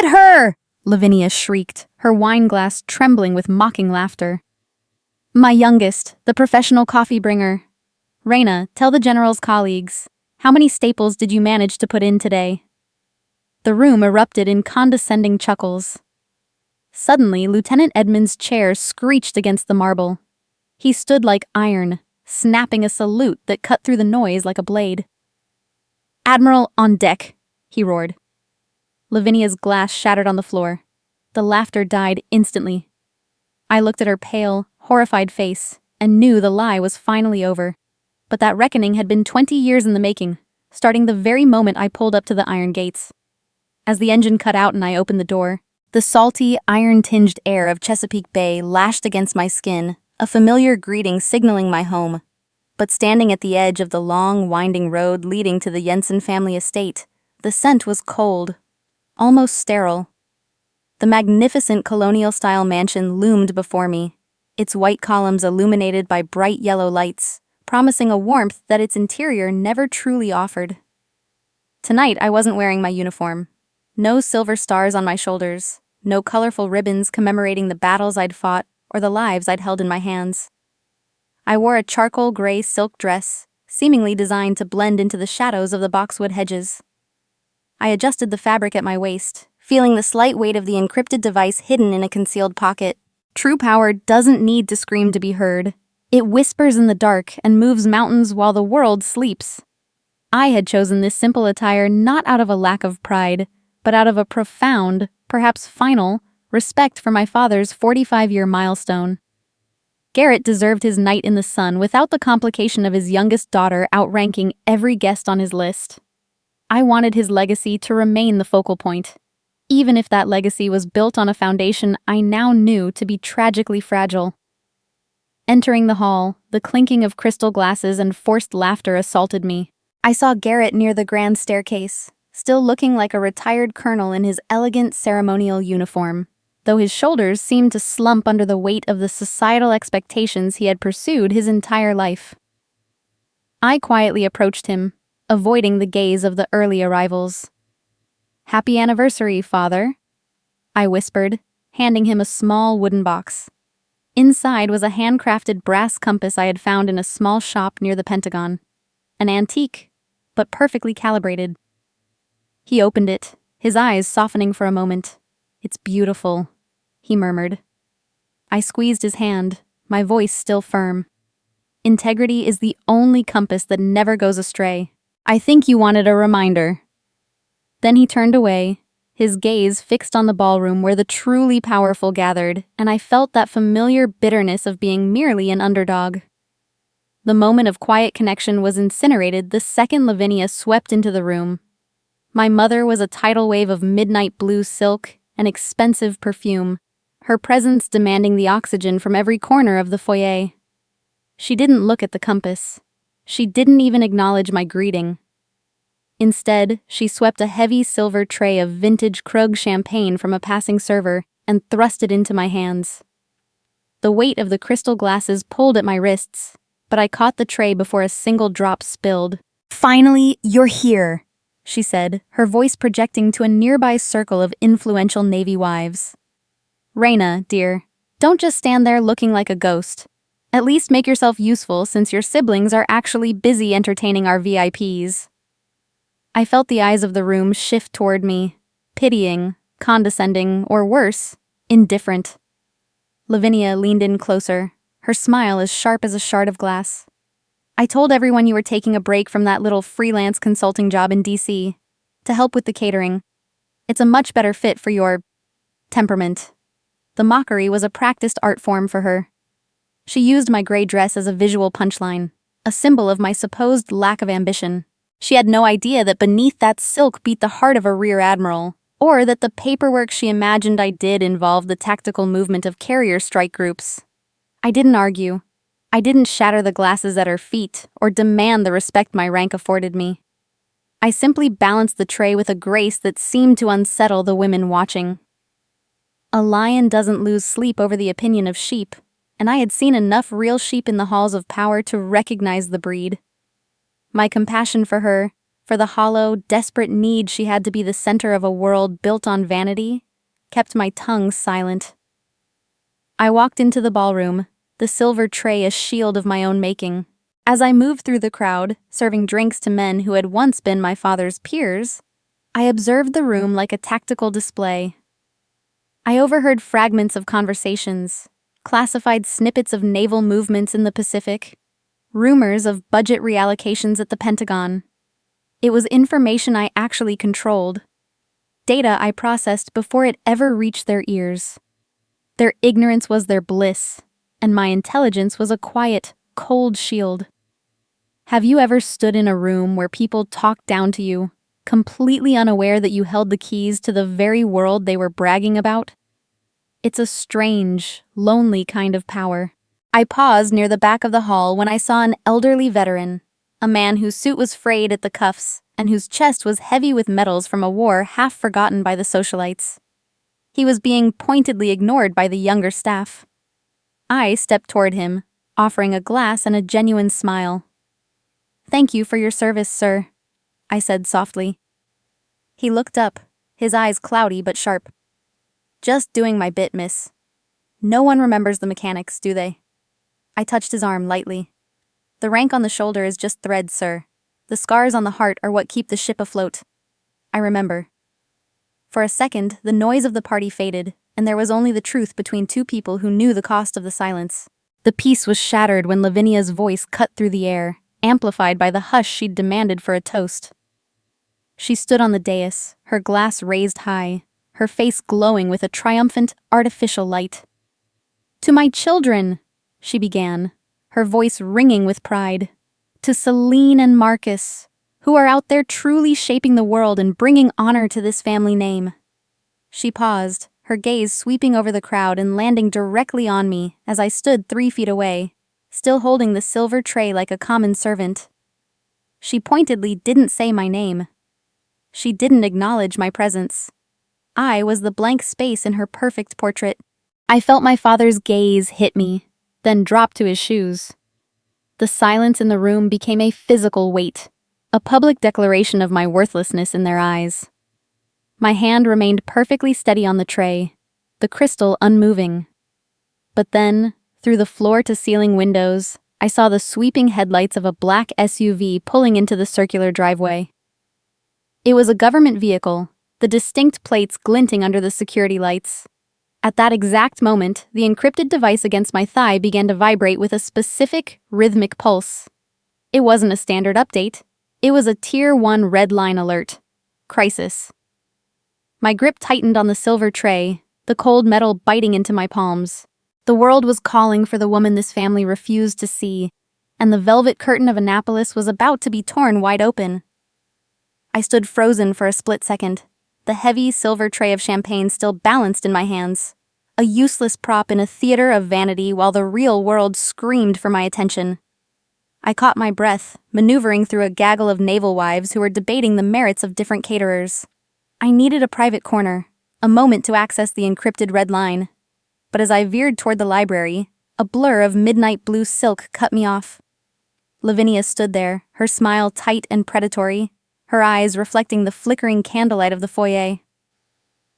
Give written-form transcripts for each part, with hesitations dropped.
at her!" Lavinia shrieked, her wine glass trembling with mocking laughter. "My youngest, the professional coffee bringer. Reyna, tell the General's colleagues. How many staples did you manage to put in today?" The room erupted in condescending chuckles. Suddenly, Lieutenant Edmund's chair screeched against the marble. He stood like iron, snapping a salute that cut through the noise like a blade. "Admiral, on deck," he roared. Lavinia's glass shattered on the floor. The laughter died instantly. I looked at her pale, horrified face and knew the lie was finally over. But that reckoning had been 20 years in the making, starting the very moment I pulled up to the iron gates. As the engine cut out and I opened the door, the salty, iron-tinged air of Chesapeake Bay lashed against my skin, a familiar greeting signaling my home. But standing at the edge of the long, winding road leading to the Jensen family estate, the scent was cold, almost sterile. The magnificent colonial-style mansion loomed before me, its white columns illuminated by bright yellow lights, promising a warmth that its interior never truly offered. Tonight I wasn't wearing my uniform. No silver stars on my shoulders, no colorful ribbons commemorating the battles I'd fought or the lives I'd held in my hands. I wore a charcoal gray silk dress, seemingly designed to blend into the shadows of the boxwood hedges. I adjusted the fabric at my waist, feeling the slight weight of the encrypted device hidden in a concealed pocket. True power doesn't need to scream to be heard. It whispers in the dark and moves mountains while the world sleeps. I had chosen this simple attire not out of a lack of pride, but out of a profound, perhaps final, respect for my father's 45-year milestone. Garrett deserved his night in the sun without the complication of his youngest daughter outranking every guest on his list. I wanted his legacy to remain the focal point, even if that legacy was built on a foundation I now knew to be tragically fragile. Entering the hall, the clinking of crystal glasses and forced laughter assaulted me. I saw Garrett near the grand staircase, still looking like a retired colonel in his elegant ceremonial uniform, though his shoulders seemed to slump under the weight of the societal expectations he had pursued his entire life. I quietly approached him, avoiding the gaze of the early arrivals. "Happy anniversary, Father," I whispered, handing him a small wooden box. Inside was a handcrafted brass compass I had found in a small shop near the Pentagon. An antique, but perfectly calibrated. He opened it, his eyes softening for a moment. "It's beautiful," he murmured. I squeezed his hand, my voice still firm. "Integrity is the only compass that never goes astray. I think you wanted a reminder." Then he turned away, his gaze fixed on the ballroom where the truly powerful gathered, and I felt that familiar bitterness of being merely an underdog. The moment of quiet connection was incinerated the second Lavinia swept into the room. My mother was a tidal wave of midnight blue silk and expensive perfume, her presence demanding the oxygen from every corner of the foyer. She didn't look at the compass. She didn't even acknowledge my greeting. Instead, she swept a heavy silver tray of vintage Krug champagne from a passing server and thrust it into my hands. The weight of the crystal glasses pulled at my wrists, but I caught the tray before a single drop spilled. "Finally, you're here," she said, her voice projecting to a nearby circle of influential Navy wives. "Reyna, dear, don't just stand there looking like a ghost. At least make yourself useful since your siblings are actually busy entertaining our VIPs. I felt the eyes of the room shift toward me, pitying, condescending, or worse, indifferent. Lavinia leaned in closer, her smile as sharp as a shard of glass. "I told everyone you were taking a break from that little freelance consulting job in DC to help with the catering. It's a much better fit for your temperament." The mockery was a practiced art form for her. She used my gray dress as a visual punchline, a symbol of my supposed lack of ambition. She had no idea that beneath that silk beat the heart of a rear admiral, or that the paperwork she imagined I did involved the tactical movement of carrier strike groups. I didn't argue. I didn't shatter the glasses at her feet or demand the respect my rank afforded me. I simply balanced the tray with a grace that seemed to unsettle the women watching. A lion doesn't lose sleep over the opinion of sheep, and I had seen enough real sheep in the halls of power to recognize the breed. My compassion for her, for the hollow, desperate need she had to be the center of a world built on vanity, kept my tongue silent. I walked into the ballroom, the silver tray a shield of my own making. As I moved through the crowd, serving drinks to men who had once been my father's peers, I observed the room like a tactical display. I overheard fragments of conversations, classified snippets of naval movements in the Pacific, rumors of budget reallocations at the Pentagon. It was information I actually controlled, data I processed before it ever reached their ears. Their ignorance was their bliss, and my intelligence was a quiet, cold shield. Have you ever stood in a room where people talked down to you, completely unaware that you held the keys to the very world they were bragging about? It's a strange, lonely kind of power. I paused near the back of the hall when I saw an elderly veteran, a man whose suit was frayed at the cuffs and whose chest was heavy with medals from a war half forgotten by the socialites. He was being pointedly ignored by the younger staff. I stepped toward him, offering a glass and a genuine smile. "Thank you for your service, sir," I said softly. He looked up, his eyes cloudy but sharp. "Just doing my bit, miss. No one remembers the mechanics, do they?" I touched his arm lightly. "The rank on the shoulder is just thread, sir. The scars on the heart are what keep the ship afloat. I remember." For a second, the noise of the party faded, and there was only the truth between two people who knew the cost of the silence. The peace was shattered when Lavinia's voice cut through the air, amplified by the hush she'd demanded for a toast. She stood on the dais, her glass raised high, her face glowing with a triumphant, artificial light. "To my children," she began, her voice ringing with pride. "To Celine and Marcus, who are out there truly shaping the world and bringing honor to this family name." She paused, her gaze sweeping over the crowd and landing directly on me as I stood 3 feet away, still holding the silver tray like a common servant. She pointedly didn't say my name. She didn't acknowledge my presence. I was the blank space in her perfect portrait. I felt my father's gaze hit me, then drop to his shoes. The silence in the room became a physical weight, a public declaration of my worthlessness in their eyes. My hand remained perfectly steady on the tray, the crystal unmoving. But then, through the floor-to-ceiling windows, I saw the sweeping headlights of a black SUV pulling into the circular driveway. It was a government vehicle, the distinct plates glinting under the security lights. At that exact moment, the encrypted device against my thigh began to vibrate with a specific, rhythmic pulse. It wasn't a standard update. It was a Tier 1 red line alert. Crisis. My grip tightened on the silver tray, the cold metal biting into my palms. The world was calling for the woman this family refused to see, and the velvet curtain of Annapolis was about to be torn wide open. I stood frozen for a split second, the heavy silver tray of champagne still balanced in my hands, a useless prop in a theater of vanity while the real world screamed for my attention. I caught my breath, maneuvering through a gaggle of naval wives who were debating the merits of different caterers. I needed a private corner, a moment to access the encrypted red line. But as I veered toward the library, a blur of midnight blue silk cut me off. Lavinia stood there, her smile tight and predatory, her eyes reflecting the flickering candlelight of the foyer.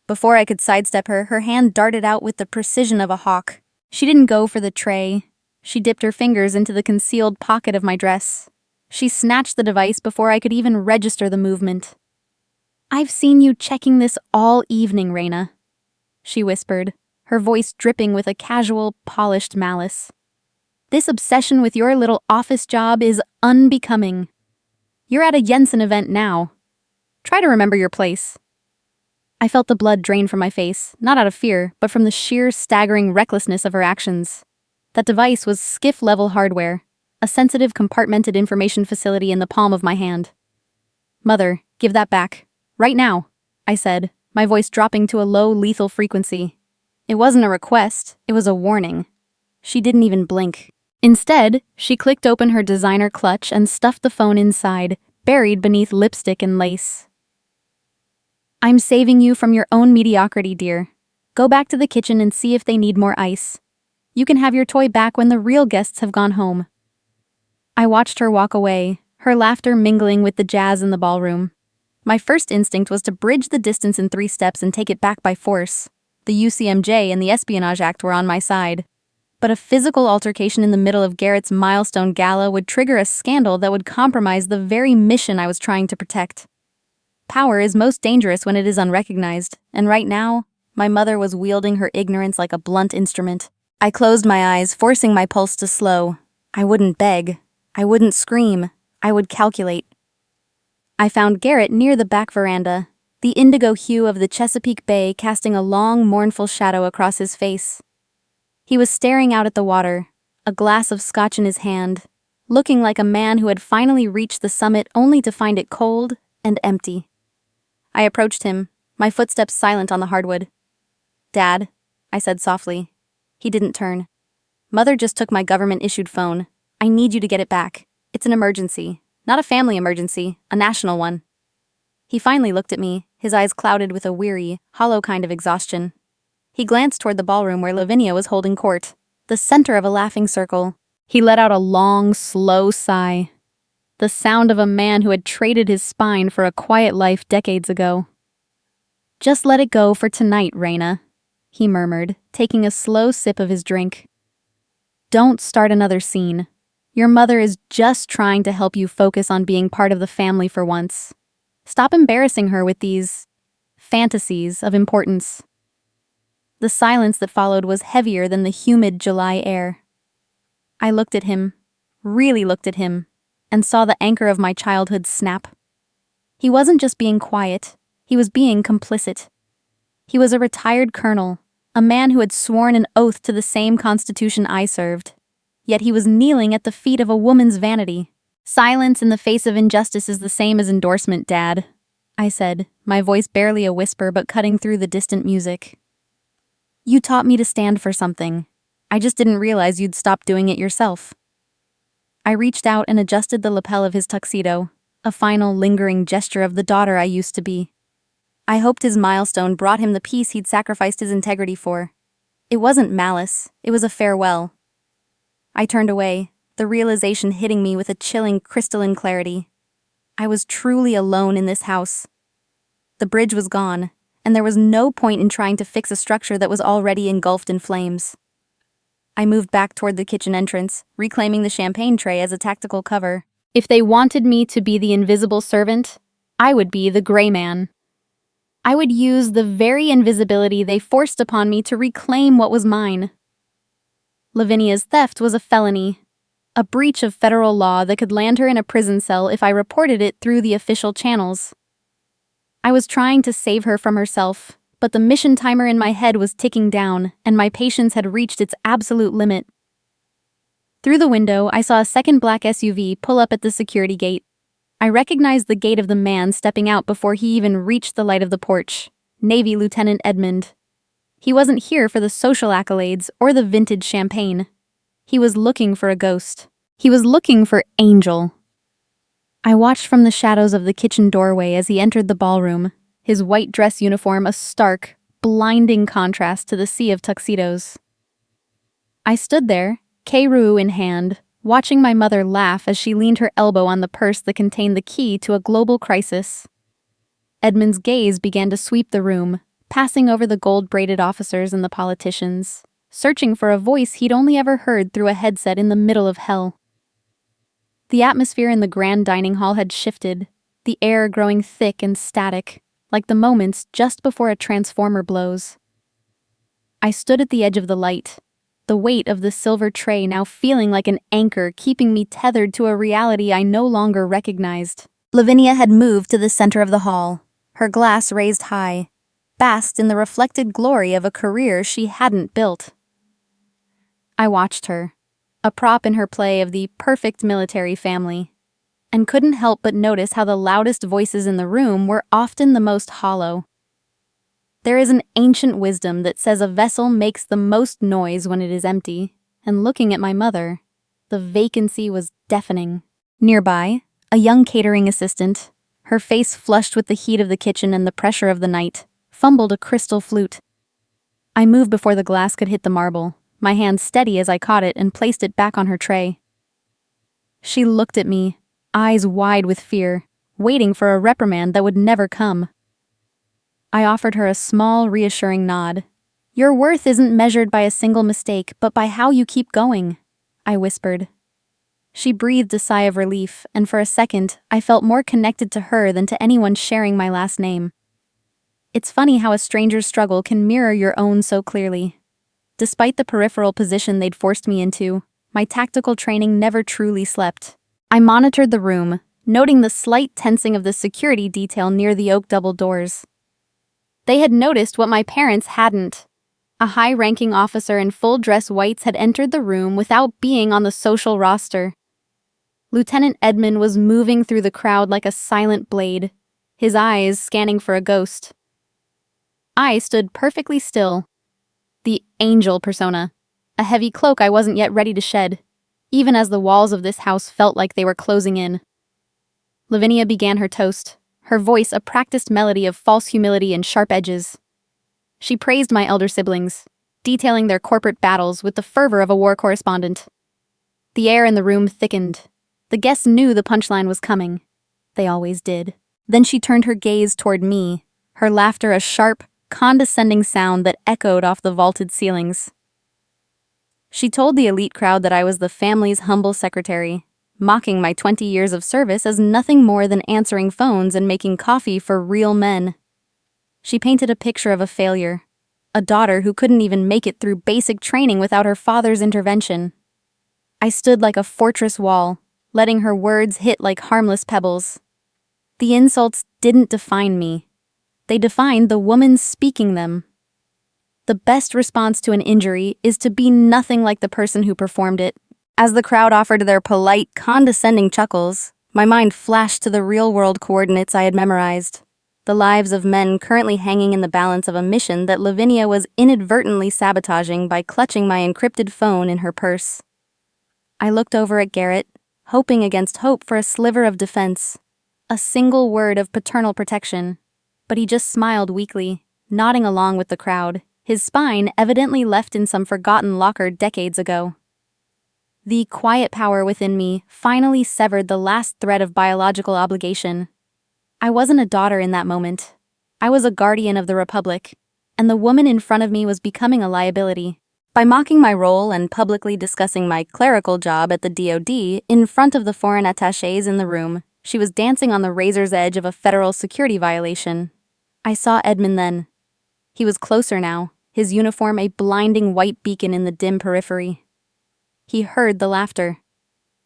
Before I could sidestep her, her hand darted out with the precision of a hawk. She didn't go for the tray. She dipped her fingers into the concealed pocket of my dress. She snatched the device before I could even register the movement. "I've seen you checking this all evening, Reyna," she whispered, her voice dripping with a casual, polished malice. "This obsession with your little office job is unbecoming. You're at a Jensen event now. Try to remember your place." I felt the blood drain from my face, not out of fear, but from the sheer, staggering recklessness of her actions. That device was skiff-level hardware, a sensitive, compartmented information facility in the palm of my hand. "Mother, give that back. Right now," I said, my voice dropping to a low, lethal frequency. It wasn't a request, it was a warning. She didn't even blink. Instead, she clicked open her designer clutch and stuffed the phone inside, buried beneath lipstick and lace. "I'm saving you from your own mediocrity, dear. Go back to the kitchen and see if they need more ice. You can have your toy back when the real guests have gone home." I watched her walk away, her laughter mingling with the jazz in the ballroom. My first instinct was to bridge the distance in 3 steps and take it back by force. The UCMJ and the Espionage Act were on my side. But a physical altercation in the middle of Garrett's milestone gala would trigger a scandal that would compromise the very mission I was trying to protect. Power is most dangerous when it is unrecognized, and right now, my mother was wielding her ignorance like a blunt instrument. I closed my eyes, forcing my pulse to slow. I wouldn't beg. I wouldn't scream. I would calculate. I found Garrett near the back veranda, the indigo hue of the Chesapeake Bay casting a long, mournful shadow across his face. He was staring out at the water, a glass of scotch in his hand, looking like a man who had finally reached the summit only to find it cold and empty. I approached him, my footsteps silent on the hardwood. "Dad," I said softly. He didn't turn. "Mother just took my government-issued phone. I need you to get it back. It's an emergency. Not a family emergency, a national one." He finally looked at me, his eyes clouded with a weary, hollow kind of exhaustion. He glanced toward the ballroom where Lavinia was holding court, the center of a laughing circle. He let out a long, slow sigh. The sound of a man who had traded his spine for a quiet life decades ago. "Just let it go for tonight, Reyna," he murmured, taking a slow sip of his drink. "Don't start another scene. Your mother is just trying to help you focus on being part of the family for once. Stop embarrassing her with these fantasies of importance." The silence that followed was heavier than the humid July air. I looked at him, really looked at him, and saw the anchor of my childhood snap. He wasn't just being quiet, he was being complicit. He was a retired colonel, a man who had sworn an oath to the same constitution I served. Yet he was kneeling at the feet of a woman's vanity. "Silence in the face of injustice is the same as endorsement, Dad," I said, my voice barely a whisper but cutting through the distant music. "You taught me to stand for something. I just didn't realize you'd stopped doing it yourself." I reached out and adjusted the lapel of his tuxedo, a final lingering gesture of the daughter I used to be. I hoped his milestone brought him the peace he'd sacrificed his integrity for. It wasn't malice, it was a farewell. I turned away, the realization hitting me with a chilling, crystalline clarity. I was truly alone in this house. The bridge was gone, and there was no point in trying to fix a structure that was already engulfed in flames. I moved back toward the kitchen entrance, reclaiming the champagne tray as a tactical cover. If they wanted me to be the invisible servant, I would be the gray man. I would use the very invisibility they forced upon me to reclaim what was mine. Lavinia's theft was a felony, a breach of federal law that could land her in a prison cell if I reported it through the official channels. I was trying to save her from herself, but the mission timer in my head was ticking down, and my patience had reached its absolute limit. Through the window, I saw a second black SUV pull up at the security gate. I recognized the gait of the man stepping out before he even reached the light of the porch, Navy Lieutenant Edmund. He wasn't here for the social accolades or the vintage champagne. He was looking for a ghost. He was looking for Angel. I watched from the shadows of the kitchen doorway as he entered the ballroom, his white dress uniform a stark, blinding contrast to the sea of tuxedos. I stood there, K-Roo in hand, watching my mother laugh as she leaned her elbow on the purse that contained the key to a global crisis. Edmund's gaze began to sweep the room, passing over the gold-braided officers and the politicians, searching for a voice he'd only ever heard through a headset in the middle of hell. The atmosphere in the grand dining hall had shifted, the air growing thick and static, like the moments just before a transformer blows. I stood at the edge of the light, the weight of the silver tray now feeling like an anchor keeping me tethered to a reality I no longer recognized. Lavinia had moved to the center of the hall, her glass raised high, basked in the reflected glory of a career she hadn't built. I watched her, a prop in her play of the perfect military family, and couldn't help but notice how the loudest voices in the room were often the most hollow. There is an ancient wisdom that says a vessel makes the most noise when it is empty, and looking at my mother, the vacancy was deafening. Nearby, a young catering assistant, her face flushed with the heat of the kitchen and the pressure of the night, fumbled a crystal flute. I moved before the glass could hit the marble, my hand steady as I caught it and placed it back on her tray. She looked at me, eyes wide with fear, waiting for a reprimand that would never come. I offered her a small, reassuring nod. "Your worth isn't measured by a single mistake, but by how you keep going," I whispered. She breathed a sigh of relief, and for a second, I felt more connected to her than to anyone sharing my last name. It's funny how a stranger's struggle can mirror your own so clearly. Despite the peripheral position they'd forced me into, my tactical training never truly slept. I monitored the room, noting the slight tensing of the security detail near the oak double doors. They had noticed what my parents hadn't. A high-ranking officer in full-dress whites had entered the room without being on the social roster. Lieutenant Edmund was moving through the crowd like a silent blade, his eyes scanning for a ghost. I stood perfectly still. The angel persona, a heavy cloak I wasn't yet ready to shed, even as the walls of this house felt like they were closing in. Lavinia began her toast, her voice a practiced melody of false humility and sharp edges. She praised my elder siblings, detailing their corporate battles with the fervor of a war correspondent. The air in the room thickened. The guests knew the punchline was coming. They always did. Then she turned her gaze toward me, her laughter a sharp, condescending sound that echoed off the vaulted ceilings. She told the elite crowd that I was the family's humble secretary, mocking my 20 years of service as nothing more than answering phones and making coffee for real men. She painted a picture of a failure, a daughter who couldn't even make it through basic training without her father's intervention. I stood like a fortress wall, letting her words hit like harmless pebbles. The insults didn't define me. They defined the woman speaking them. The best response to an injury is to be nothing like the person who performed it. As the crowd offered their polite, condescending chuckles, my mind flashed to the real-world coordinates I had memorized. The lives of men currently hanging in the balance of a mission that Lavinia was inadvertently sabotaging by clutching my encrypted phone in her purse. I looked over at Garrett, hoping against hope for a sliver of defense, a single word of paternal protection, but he just smiled weakly, nodding along with the crowd, his spine evidently left in some forgotten locker decades ago. The quiet power within me finally severed the last thread of biological obligation. I wasn't a daughter in that moment. I was a guardian of the Republic, and the woman in front of me was becoming a liability. By mocking my role and publicly discussing my clerical job at the DoD in front of the foreign attachés in the room, she was dancing on the razor's edge of a federal security violation. I saw Edmund then. He was closer now, his uniform a blinding white beacon in the dim periphery. He heard the laughter.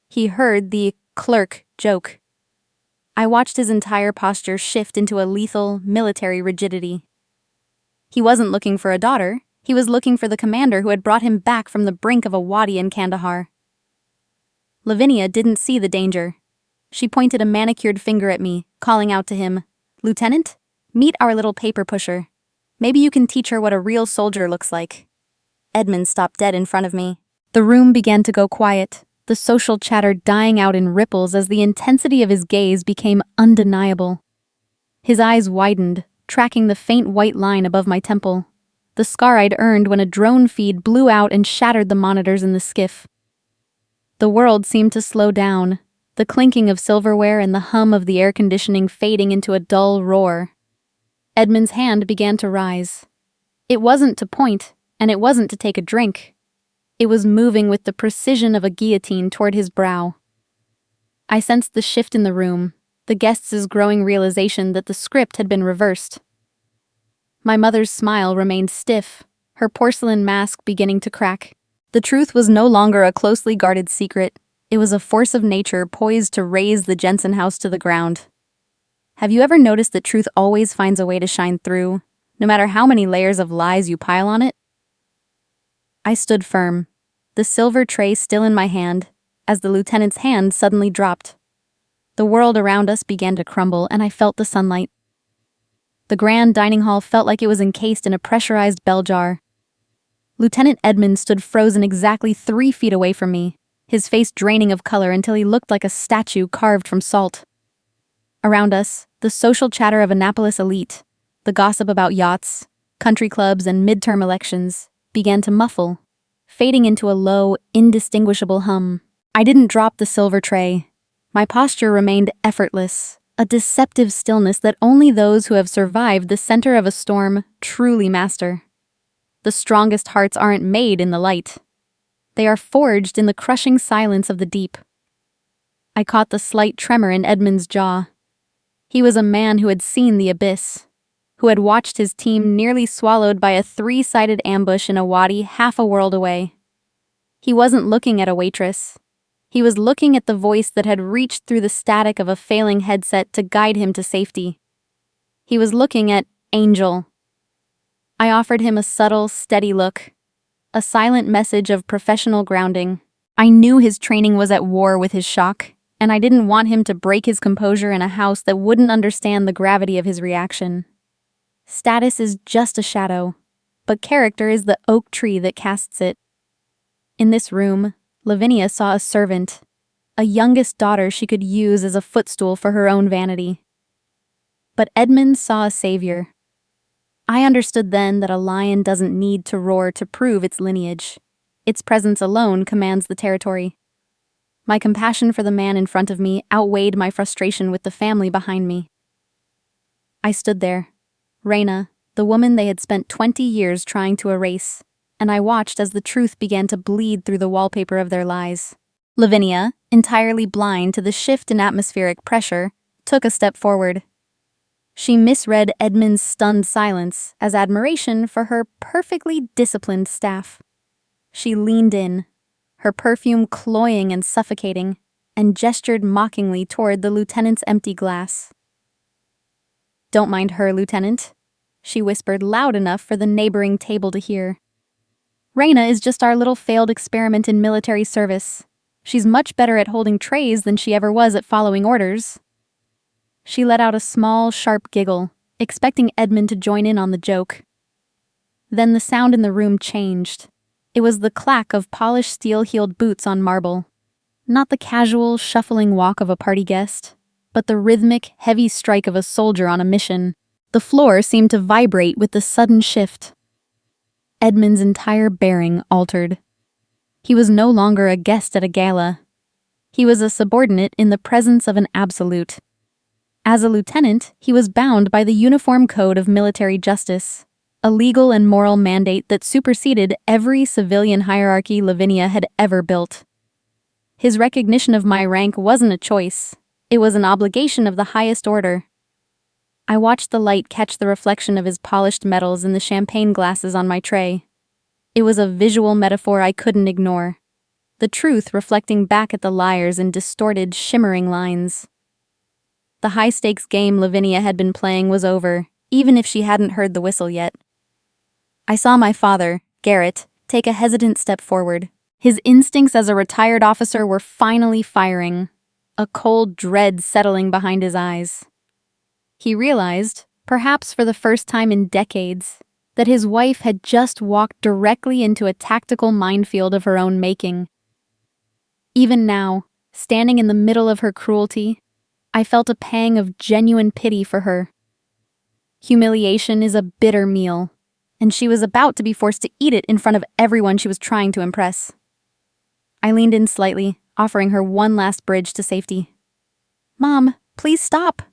He heard the clerk joke. I watched his entire posture shift into a lethal, military rigidity. He wasn't looking for a daughter. He was looking for the commander who had brought him back from the brink of a wadi in Kandahar. Lavinia didn't see the danger. She pointed a manicured finger at me, calling out to him, "Lieutenant, meet our little paper pusher. Maybe you can teach her what a real soldier looks like." Edmund stopped dead in front of me. The room began to go quiet, the social chatter dying out in ripples as the intensity of his gaze became undeniable. His eyes widened, tracking the faint white line above my temple, the scar I'd earned when a drone feed blew out and shattered the monitors in the skiff. The world seemed to slow down, the clinking of silverware and the hum of the air conditioning fading into a dull roar. Edmund's hand began to rise. It wasn't to point, and it wasn't to take a drink. It was moving with the precision of a guillotine toward his brow. I sensed the shift in the room, the guests' growing realization that the script had been reversed. My mother's smile remained stiff, her porcelain mask beginning to crack. The truth was no longer a closely guarded secret. It was a force of nature poised to raze the Jensen house to the ground. Have you ever noticed that truth always finds a way to shine through, no matter how many layers of lies you pile on it? I stood firm, the silver tray still in my hand, as the lieutenant's hand suddenly dropped. The world around us began to crumble, and I felt the sunlight. The grand dining hall felt like it was encased in a pressurized bell jar. Lieutenant Edmund stood frozen exactly 3 feet away from me, his face draining of color until he looked like a statue carved from salt. Around us, the social chatter of Annapolis elite, the gossip about yachts, country clubs, and midterm elections, began to muffle, fading into a low, indistinguishable hum. I didn't drop the silver tray. My posture remained effortless, a deceptive stillness that only those who have survived the center of a storm truly master. The strongest hearts aren't made in the light. They are forged in the crushing silence of the deep. I caught the slight tremor in Edmund's jaw. He was a man who had seen the abyss, who had watched his team nearly swallowed by a three-sided ambush in a wadi half a world away. He wasn't looking at a waitress. He was looking at the voice that had reached through the static of a failing headset to guide him to safety. He was looking at Angel. I offered him a subtle, steady look, a silent message of professional grounding. I knew his training was at war with his shock, and I didn't want him to break his composure in a house that wouldn't understand the gravity of his reaction. Status is just a shadow, but character is the oak tree that casts it. In this room, Lavinia saw a servant, a youngest daughter she could use as a footstool for her own vanity. But Edmund saw a savior. I understood then that a lion doesn't need to roar to prove its lineage. Its presence alone commands the territory. My compassion for the man in front of me outweighed my frustration with the family behind me. I stood there, Reyna, the woman they had spent 20 years trying to erase, and I watched as the truth began to bleed through the wallpaper of their lies. Lavinia, entirely blind to the shift in atmospheric pressure, took a step forward. She misread Edmund's stunned silence as admiration for her perfectly disciplined staff. She leaned in, her perfume cloying and suffocating, and gestured mockingly toward the lieutenant's empty glass. "Don't mind her, Lieutenant," she whispered loud enough for the neighboring table to hear. "Reyna is just our little failed experiment in military service. She's much better at holding trays than she ever was at following orders." She let out a small, sharp giggle, expecting Edmund to join in on the joke. Then the sound in the room changed. It was the clack of polished steel-heeled boots on marble. Not the casual, shuffling walk of a party guest, but the rhythmic, heavy strike of a soldier on a mission. The floor seemed to vibrate with the sudden shift. Edmund's entire bearing altered. He was no longer a guest at a gala. He was a subordinate in the presence of an absolute. As a lieutenant, he was bound by the Uniform Code of Military Justice, a legal and moral mandate that superseded every civilian hierarchy Lavinia had ever built. His recognition of my rank wasn't a choice. It was an obligation of the highest order. I watched the light catch the reflection of his polished metals in the champagne glasses on my tray. It was a visual metaphor I couldn't ignore, the truth reflecting back at the liars in distorted, shimmering lines. The high-stakes game Lavinia had been playing was over, even if she hadn't heard the whistle yet. I saw my father, Garrett, take a hesitant step forward. His instincts as a retired officer were finally firing, a cold dread settling behind his eyes. He realized, perhaps for the first time in decades, that his wife had just walked directly into a tactical minefield of her own making. Even now, standing in the middle of her cruelty, I felt a pang of genuine pity for her. Humiliation is a bitter meal, and she was about to be forced to eat it in front of everyone she was trying to impress. I leaned in slightly, offering her one last bridge to safety. "Mom, please stop,"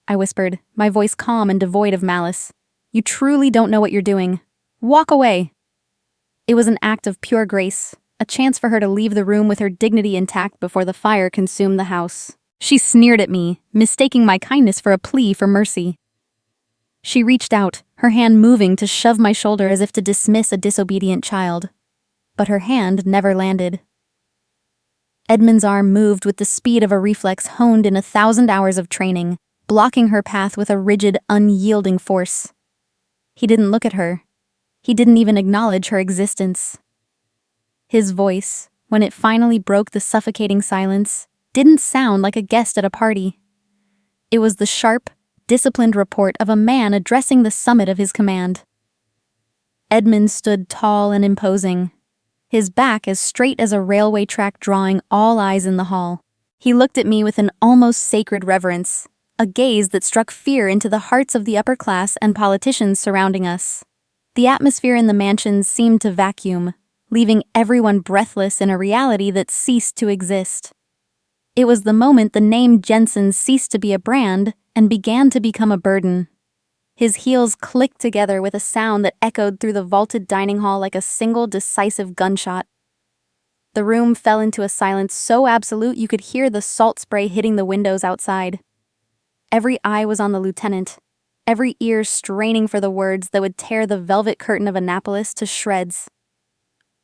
I whispered, my voice calm and devoid of malice. "You truly don't know what you're doing. Walk away." It was an act of pure grace, a chance for her to leave the room with her dignity intact before the fire consumed the house. She sneered at me, mistaking my kindness for a plea for mercy. She reached out, her hand moving to shove my shoulder as if to dismiss a disobedient child. But her hand never landed. Edmund's arm moved with the speed of a reflex honed in 1,000 hours of training, blocking her path with a rigid, unyielding force. He didn't look at her. He didn't even acknowledge her existence. His voice, when it finally broke the suffocating silence, didn't sound like a guest at a party. It was the sharp, disciplined report of a man addressing the summit of his command. Edmund stood tall and imposing, his back as straight as a railway track, drawing all eyes in the hall. He looked at me with an almost sacred reverence, a gaze that struck fear into the hearts of the upper class and politicians surrounding us. The atmosphere in the mansions seemed to vacuum, leaving everyone breathless in a reality that ceased to exist. It was the moment the name Jensen ceased to be a brand and began to become a burden. His heels clicked together with a sound that echoed through the vaulted dining hall like a single decisive gunshot. The room fell into a silence so absolute you could hear the salt spray hitting the windows outside. Every eye was on the lieutenant, every ear straining for the words that would tear the velvet curtain of Annapolis to shreds.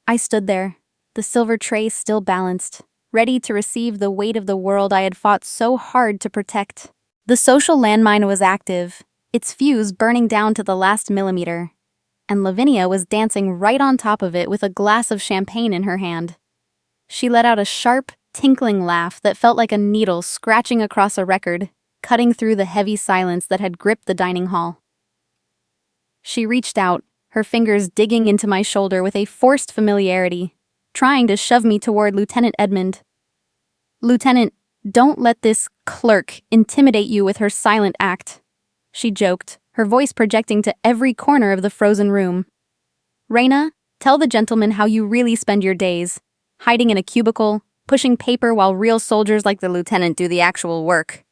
I stood there, the silver tray still balanced, ready to receive the weight of the world I had fought so hard to protect. The social landmine was active, its fuse burning down to the last millimeter, and Lavinia was dancing right on top of it with a glass of champagne in her hand. She let out a sharp, tinkling laugh that felt like a needle scratching across a record, cutting through the heavy silence that had gripped the dining hall. She reached out, her fingers digging into my shoulder with a forced familiarity, trying to shove me toward Lieutenant Edmund. "Lieutenant, don't let this clerk intimidate you with her silent act," she joked, her voice projecting to every corner of the frozen room. "Reyna, tell the gentleman how you really spend your days, hiding in a cubicle, pushing paper while real soldiers like the lieutenant do the actual work."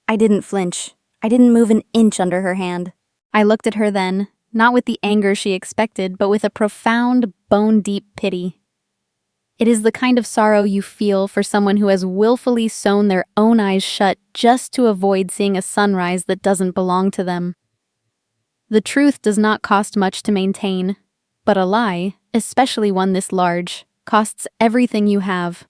I didn't flinch. I didn't move an inch under her hand. I looked at her then, not with the anger she expected, but with a profound, bone-deep pity. It is the kind of sorrow you feel for someone who has willfully sewn their own eyes shut just to avoid seeing a sunrise that doesn't belong to them. The truth does not cost much to maintain, but a lie, especially one this large, costs everything you have.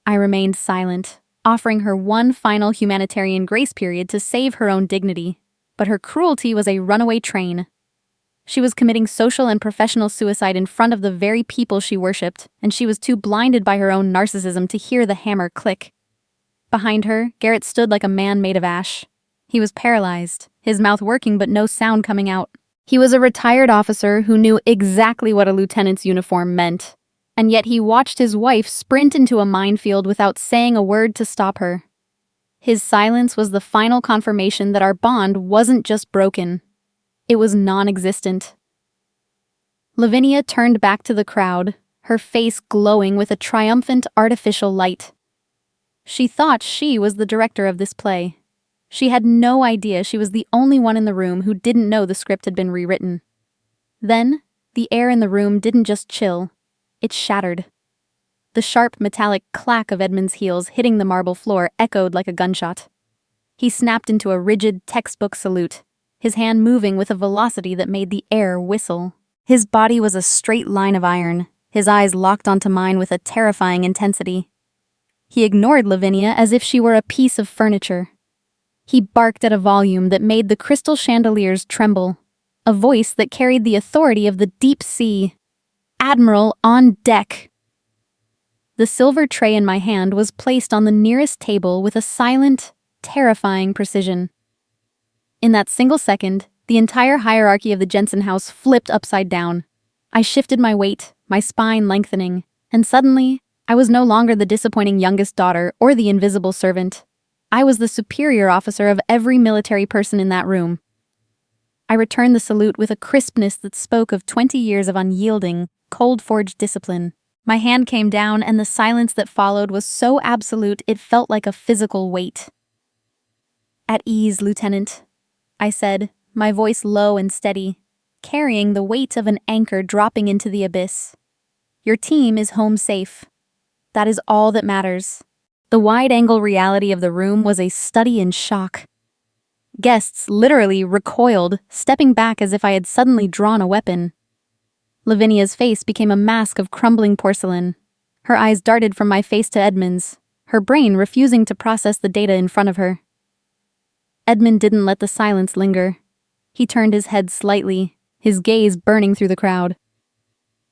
I remained silent, offering her one final humanitarian grace period to save her own dignity, but her cruelty was a runaway train. She was committing social and professional suicide in front of the very people she worshipped, and she was too blinded by her own narcissism to hear the hammer click. Behind her, Garrett stood like a man made of ash. He was paralyzed, his mouth working but no sound coming out. He was a retired officer who knew exactly what a lieutenant's uniform meant, and yet he watched his wife sprint into a minefield without saying a word to stop her. His silence was the final confirmation that our bond wasn't just broken. It was non-existent. Lavinia turned back to the crowd, her face glowing with a triumphant artificial light. She thought she was the director of this play. She had no idea she was the only one in the room who didn't know the script had been rewritten. Then, the air in the room didn't just chill, it shattered. The sharp metallic clack of Edmund's heels hitting the marble floor echoed like a gunshot. He snapped into a rigid textbook salute, his hand moving with a velocity that made the air whistle. His body was a straight line of iron, his eyes locked onto mine with a terrifying intensity. He ignored Lavinia as if she were a piece of furniture. He barked at a volume that made the crystal chandeliers tremble, a voice that carried the authority of the deep sea. "Admiral, on deck!" The silver tray in my hand was placed on the nearest table with a silent, terrifying precision. In that single second, the entire hierarchy of the Jensen house flipped upside down. I shifted my weight, my spine lengthening, and suddenly, I was no longer the disappointing youngest daughter or the invisible servant. I was the superior officer of every military person in that room. I returned the salute with a crispness that spoke of 20 years of unyielding, cold-forged discipline. My hand came down, and the silence that followed was so absolute it felt like a physical weight. "At ease, Lieutenant," I said, my voice low and steady, carrying the weight of an anchor dropping into the abyss. "Your team is home safe. That is all that matters." The wide-angle reality of the room was a study in shock. Guests literally recoiled, stepping back as if I had suddenly drawn a weapon. Lavinia's face became a mask of crumbling porcelain. Her eyes darted from my face to Edmund's, her brain refusing to process the data in front of her. Edmund didn't let the silence linger. He turned his head slightly, his gaze burning through the crowd.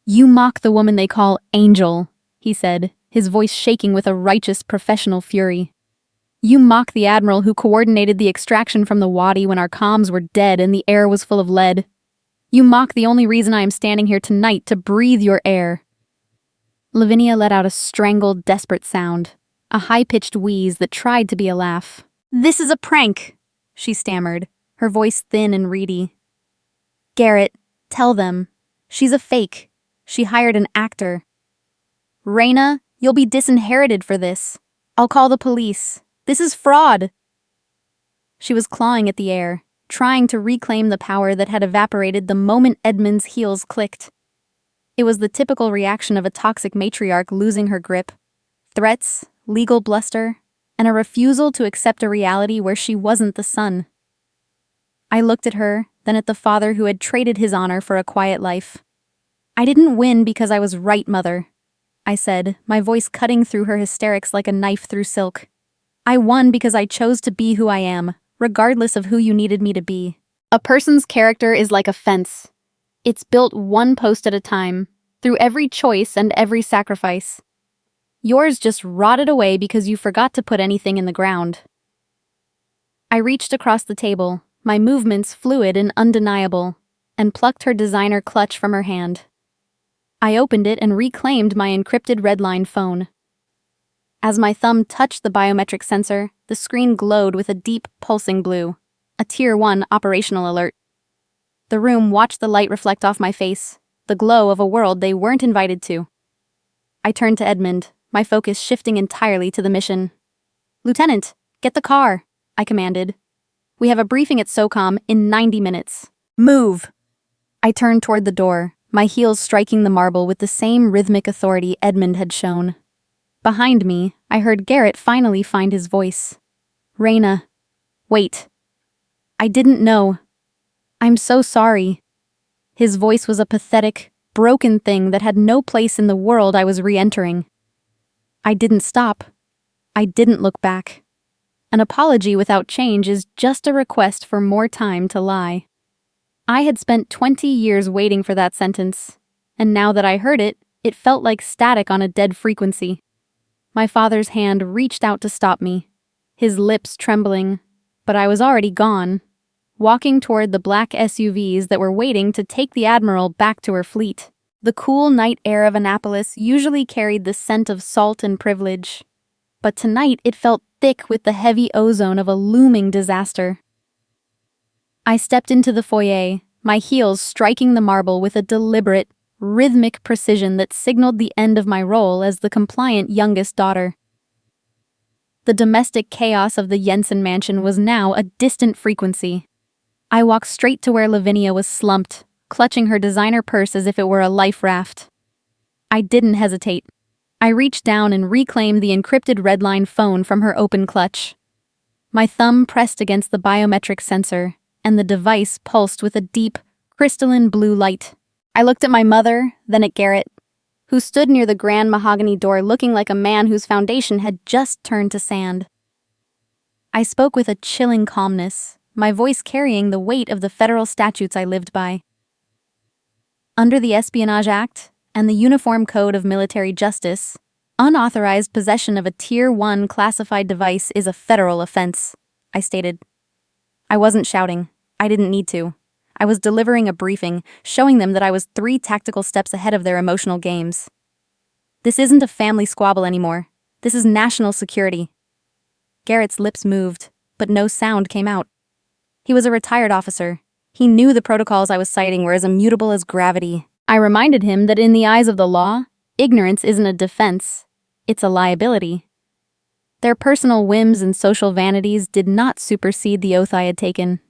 "You mock the woman they call Angel," he said, his voice shaking with a righteous professional fury. "You mock the Admiral who coordinated the extraction from the Wadi when our comms were dead and the air was full of lead. You mock the only reason I am standing here tonight to breathe your air." Lavinia let out a strangled, desperate sound, a high-pitched wheeze that tried to be a laugh. "This is a prank," she stammered, her voice thin and reedy. "Garrett, tell them. She's a fake. She hired an actor. Reyna, you'll be disinherited for this." I'll call the police. This is fraud. She was clawing at the air, trying to reclaim the power that had evaporated the moment Edmund's heels clicked. It was the typical reaction of a toxic matriarch losing her grip. Threats, legal bluster, and a refusal to accept a reality where she wasn't the son. I looked at her, then at the father who had traded his honor for a quiet life. I didn't win because I was right, Mother, I said, my voice cutting through her hysterics like a knife through silk. I won because I chose to be who I am, regardless of who you needed me to be. A person's character is like a fence. It's built one post at a time, through every choice and every sacrifice. Yours just rotted away because you forgot to put anything in the ground. I reached across the table, my movements fluid and undeniable, and plucked her designer clutch from her hand. I opened it and reclaimed my encrypted redline phone. As my thumb touched the biometric sensor, the screen glowed with a deep, pulsing blue, a Tier 1 operational alert. The room watched the light reflect off my face, the glow of a world they weren't invited to. I turned to Edmund, my focus shifting entirely to the mission. "Lieutenant, get the car," I commanded. "We have a briefing at SOCOM in 90 minutes. Move!" I turned toward the door, my heels striking the marble with the same rhythmic authority Edmund had shown. Behind me, I heard Garrett finally find his voice. "Reyna, wait. I didn't know. I'm so sorry." His voice was a pathetic, broken thing that had no place in the world I was re-entering. I didn't stop. I didn't look back. An apology without change is just a request for more time to lie. I had spent 20 years waiting for that sentence, and now that I heard it, it felt like static on a dead frequency. My father's hand reached out to stop me, his lips trembling, but I was already gone, walking toward the black SUVs that were waiting to take the Admiral back to her fleet. The cool night air of Annapolis usually carried the scent of salt and privilege, but tonight it felt thick with the heavy ozone of a looming disaster. I stepped into the foyer, my heels striking the marble with a deliberate, rhythmic precision that signaled the end of my role as the compliant youngest daughter. The domestic chaos of the Jensen mansion was now a distant frequency. I walked straight to where Lavinia was slumped, clutching her designer purse as if it were a life raft. I didn't hesitate. I reached down and reclaimed the encrypted redline phone from her open clutch. My thumb pressed against the biometric sensor, and the device pulsed with a deep, crystalline blue light. I looked at my mother, then at Garrett, who stood near the grand mahogany door looking like a man whose foundation had just turned to sand. I spoke with a chilling calmness, my voice carrying the weight of the federal statutes I lived by. Under the Espionage Act and the Uniform Code of Military Justice, unauthorized possession of a Tier 1 classified device is a federal offense, I stated. I wasn't shouting. I didn't need to. I was delivering a briefing, showing them that I was 3 tactical steps ahead of their emotional games. This isn't a family squabble anymore. This is national security. Garrett's lips moved, but no sound came out. He was a retired officer. He knew the protocols I was citing were as immutable as gravity. I reminded him that in the eyes of the law, ignorance isn't a defense. It's a liability. Their personal whims and social vanities did not supersede the oath I had taken.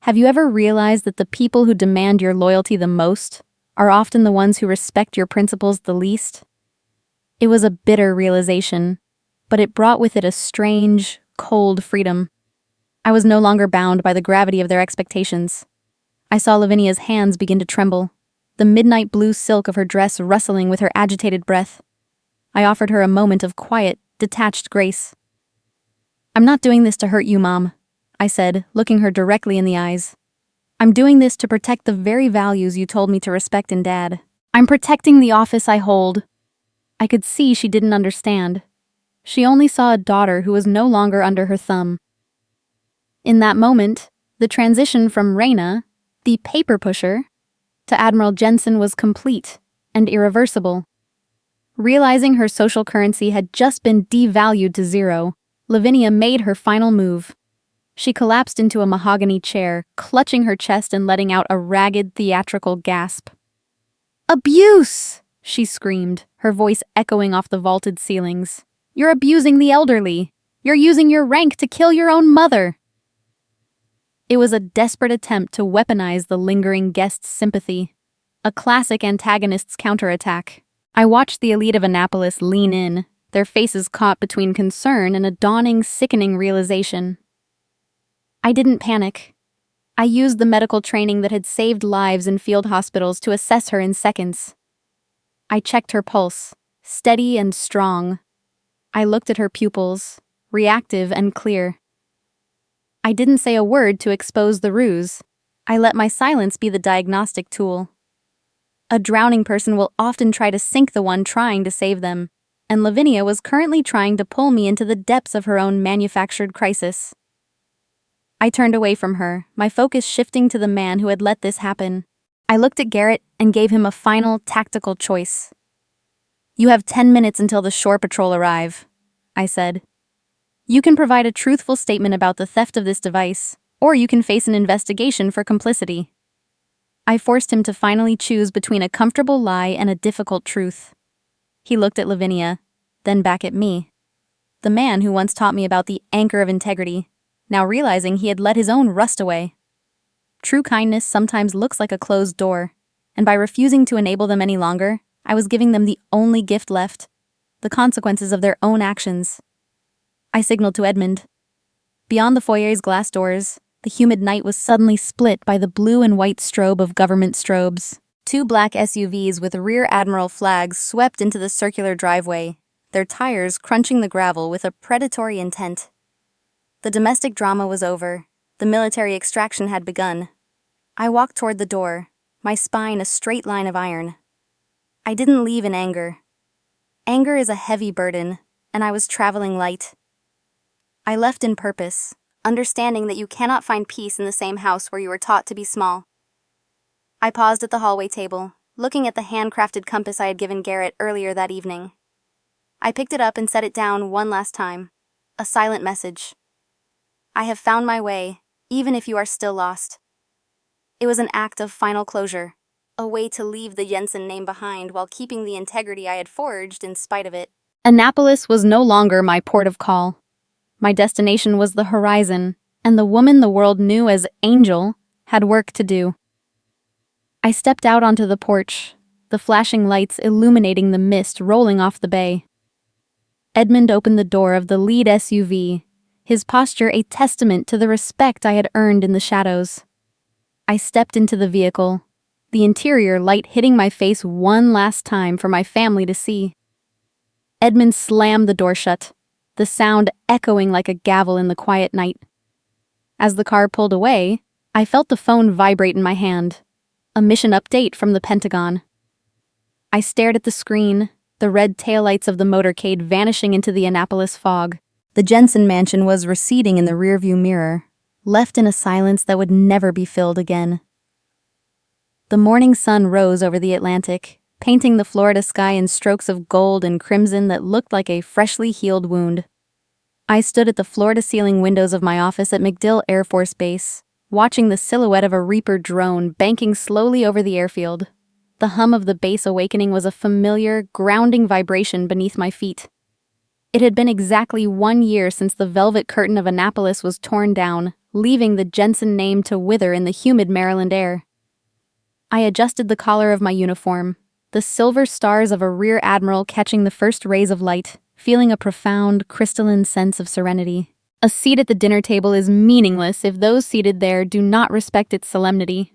Have you ever realized that the people who demand your loyalty the most are often the ones who respect your principles the least? It was a bitter realization, but it brought with it a strange, cold freedom. I was no longer bound by the gravity of their expectations. I saw Lavinia's hands begin to tremble, the midnight blue silk of her dress rustling with her agitated breath. I offered her a moment of quiet, detached grace. "I'm not doing this to hurt you, Mom," I said, looking her directly in the eyes. "I'm doing this to protect the very values you told me to respect in Dad. I'm protecting the office I hold." I could see she didn't understand. She only saw a daughter who was no longer under her thumb. In that moment, the transition from Reyna, the paper pusher, to Admiral Jensen was complete and irreversible. Realizing her social currency had just been devalued to 0, Lavinia made her final move. She collapsed into a mahogany chair, clutching her chest and letting out a ragged, theatrical gasp. "Abuse!" she screamed, her voice echoing off the vaulted ceilings. You're abusing the elderly. You're using your rank to kill your own mother." It was a desperate attempt to weaponize the lingering guest's sympathy. A classic antagonist's counterattack. I watched the elite of Annapolis lean in, their faces caught between concern and a dawning, sickening realization. I didn't panic. I used the medical training that had saved lives in field hospitals to assess her in seconds. I checked her pulse, steady and strong. I looked at her pupils, reactive and clear. I didn't say a word to expose the ruse. I let my silence be the diagnostic tool. A drowning person will often try to sink the one trying to save them, and Lavinia was currently trying to pull me into the depths of her own manufactured crisis. I turned away from her, my focus shifting to the man who had let this happen. I looked at Garrett and gave him a final, tactical choice. "You have 10 minutes until the shore patrol arrive," I said. "You can provide a truthful statement about the theft of this device, or you can face an investigation for complicity." I forced him to finally choose between a comfortable lie and a difficult truth. He looked at Lavinia, then back at me. The man who once taught me about the anchor of integrity, now realizing he had let his own rust away. True kindness sometimes looks like a closed door, and by refusing to enable them any longer, I was giving them the only gift left, the consequences of their own actions. I signaled to Edmund. Beyond the foyer's glass doors, the humid night was suddenly split by the blue and white strobe of government strobes. 2 black SUVs with rear Admiral flags swept into the circular driveway, their tires crunching the gravel with a predatory intent. The domestic drama was over. The military extraction had begun. I walked toward the door, my spine a straight line of iron. I didn't leave in anger. Anger is a heavy burden, and I was traveling light. I left in purpose, understanding that you cannot find peace in the same house where you were taught to be small. I paused at the hallway table, looking at the handcrafted compass I had given Garrett earlier that evening. I picked it up and set it down one last time. A silent message. "I have found my way, even if you are still lost." It was an act of final closure, a way to leave the Jensen name behind while keeping the integrity I had forged in spite of it. Annapolis was no longer my port of call. My destination was the horizon, and the woman the world knew as Angel had work to do. I stepped out onto the porch, the flashing lights illuminating the mist rolling off the bay. Edmund opened the door of the lead SUV, his posture a testament to the respect I had earned in the shadows. I stepped into the vehicle, the interior light hitting my face one last time for my family to see. Edmund slammed the door shut, the sound echoing like a gavel in the quiet night. As the car pulled away, I felt the phone vibrate in my hand, a mission update from the Pentagon. I stared at the screen, the red taillights of the motorcade vanishing into the Annapolis fog. The Jensen mansion was receding in the rearview mirror, left in a silence that would never be filled again. The morning sun rose over the Atlantic, painting the Florida sky in strokes of gold and crimson that looked like a freshly healed wound. I stood at the floor-to-ceiling windows of my office at MacDill Air Force Base, watching the silhouette of a Reaper drone banking slowly over the airfield. The hum of the base awakening was a familiar, grounding vibration beneath my feet. It had been exactly 1 year since the velvet curtain of Annapolis was torn down, leaving the Jensen name to wither in the humid Maryland air. I adjusted the collar of my uniform, the silver stars of a rear admiral catching the first rays of light, feeling a profound, crystalline sense of serenity. A seat at the dinner table is meaningless if those seated there do not respect its solemnity.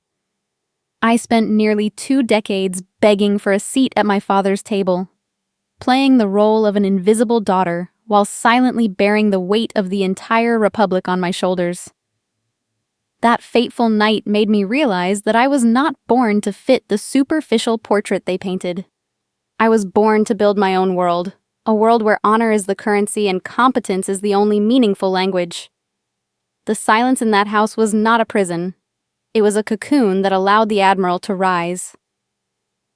I spent nearly 2 decades begging for a seat at my father's table, playing the role of an invisible daughter while silently bearing the weight of the entire republic on my shoulders. That fateful night made me realize that I was not born to fit the superficial portrait they painted. I was born to build my own world, a world where honor is the currency and competence is the only meaningful language. The silence in that house was not a prison. It was a cocoon that allowed the Admiral to rise.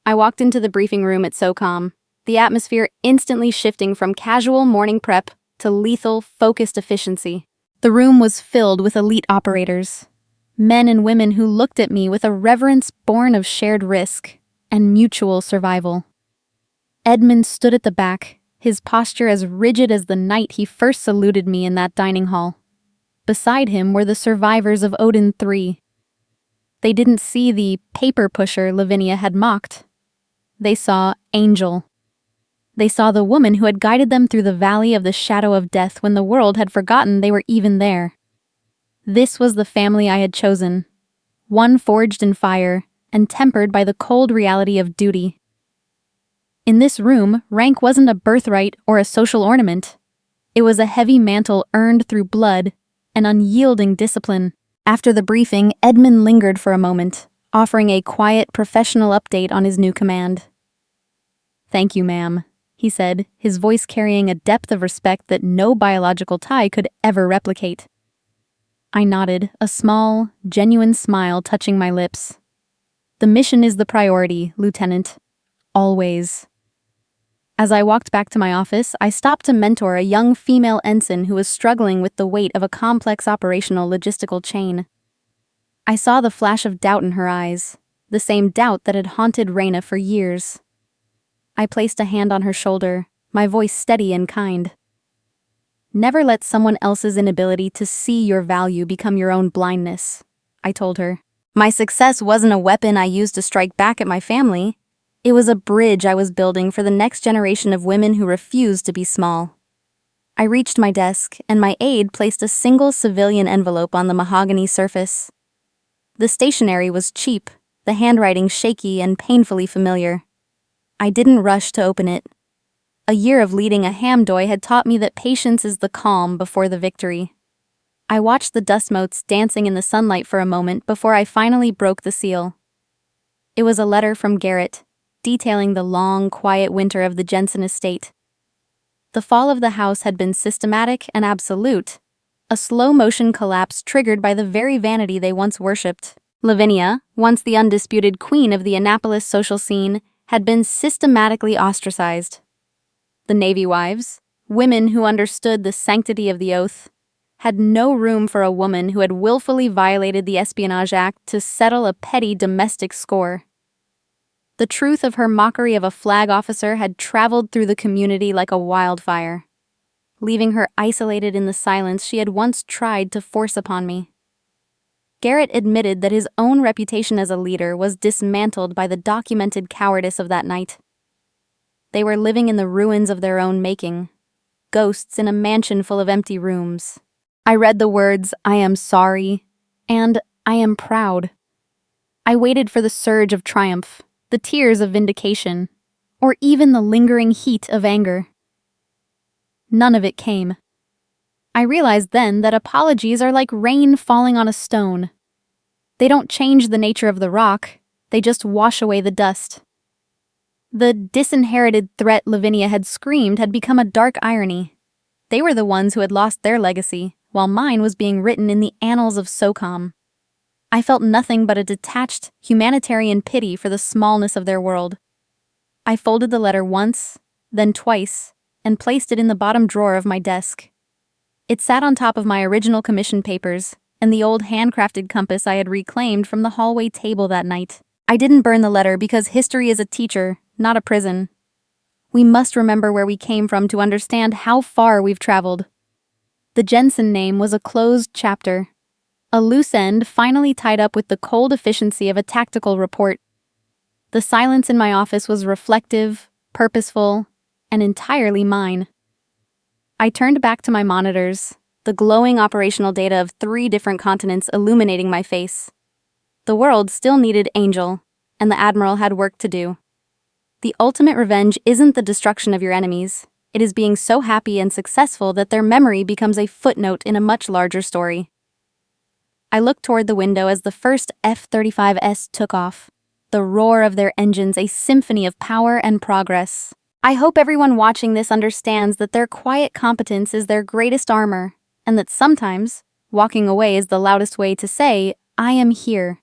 I walked into the briefing room at SOCOM, the atmosphere instantly shifting from casual morning prep to lethal, focused efficiency. The room was filled with elite operators, men and women who looked at me with a reverence born of shared risk and mutual survival. Edmund stood at the back, his posture as rigid as the night he first saluted me in that dining hall. Beside him were the survivors of Odin III. They didn't see the paper pusher Lavinia had mocked. They saw Angel. They saw the woman who had guided them through the valley of the shadow of death when the world had forgotten they were even there. This was the family I had chosen, one forged in fire and tempered by the cold reality of duty. In this room, rank wasn't a birthright or a social ornament. It was a heavy mantle earned through blood and unyielding discipline. After the briefing, Edmund lingered for a moment, offering a quiet, professional update on his new command. "Thank you, ma'am," he said, his voice carrying a depth of respect that no biological tie could ever replicate. I nodded, a small, genuine smile touching my lips. "The mission is the priority, Lieutenant. Always." As I walked back to my office, I stopped to mentor a young female ensign who was struggling with the weight of a complex operational logistical chain. I saw the flash of doubt in her eyes, the same doubt that had haunted Reyna for years. I placed a hand on her shoulder, my voice steady and kind. "Never let someone else's inability to see your value become your own blindness," I told her. "My success wasn't a weapon I used to strike back at my family. It was a bridge I was building for the next generation of women who refused to be small." I reached my desk, and my aide placed a single civilian envelope on the mahogany surface. The stationery was cheap, the handwriting shaky and painfully familiar. I didn't rush to open it. A year of leading a hamdoy had taught me that patience is the calm before the victory. I watched the dust motes dancing in the sunlight for a moment before I finally broke the seal. It was a letter from Garrett, detailing the long, quiet winter of the Jensen estate. The fall of the house had been systematic and absolute, a slow-motion collapse triggered by the very vanity they once worshipped. Lavinia, once the undisputed queen of the Annapolis social scene, had been systematically ostracized. The Navy wives, women who understood the sanctity of the oath, had no room for a woman who had willfully violated the Espionage Act to settle a petty domestic score. The truth of her mockery of a flag officer had traveled through the community like a wildfire, leaving her isolated in the silence she had once tried to force upon me. Garrett admitted that his own reputation as a leader was dismantled by the documented cowardice of that night. They were living in the ruins of their own making, ghosts in a mansion full of empty rooms. I read the words, "I am sorry," and "I am proud." I waited for the surge of triumph, the tears of vindication, or even the lingering heat of anger. None of it came. I realized then that apologies are like rain falling on a stone. They don't change the nature of the rock, they just wash away the dust. The disinherited threat Lavinia had screamed had become a dark irony. They were the ones who had lost their legacy, while mine was being written in the annals of SOCOM. I felt nothing but a detached, humanitarian pity for the smallness of their world. I folded the letter once, then twice, and placed it in the bottom drawer of my desk. It sat on top of my original commission papers and the old handcrafted compass I had reclaimed from the hallway table that night. I didn't burn the letter because history is a teacher, not a prison. We must remember where we came from to understand how far we've traveled. The Jensen name was a closed chapter, a loose end finally tied up with the cold efficiency of a tactical report. The silence in my office was reflective, purposeful, and entirely mine. I turned back to my monitors, the glowing operational data of 3 different continents illuminating my face. The world still needed Angel, and the Admiral had work to do. The ultimate revenge isn't the destruction of your enemies. It is being so happy and successful that their memory becomes a footnote in a much larger story. I looked toward the window as the first F-35S took off, the roar of their engines a symphony of power and progress. I hope everyone watching this understands that their quiet competence is their greatest armor, and that sometimes, walking away is the loudest way to say, "I am here."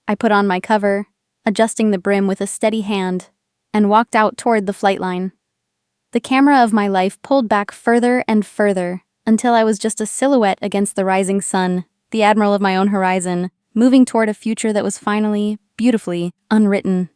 I put on my cover, adjusting the brim with a steady hand, and walked out toward the flight line. The camera of my life pulled back further and further, until I was just a silhouette against the rising sun, the admiral of my own horizon, moving toward a future that was finally, beautifully, unwritten.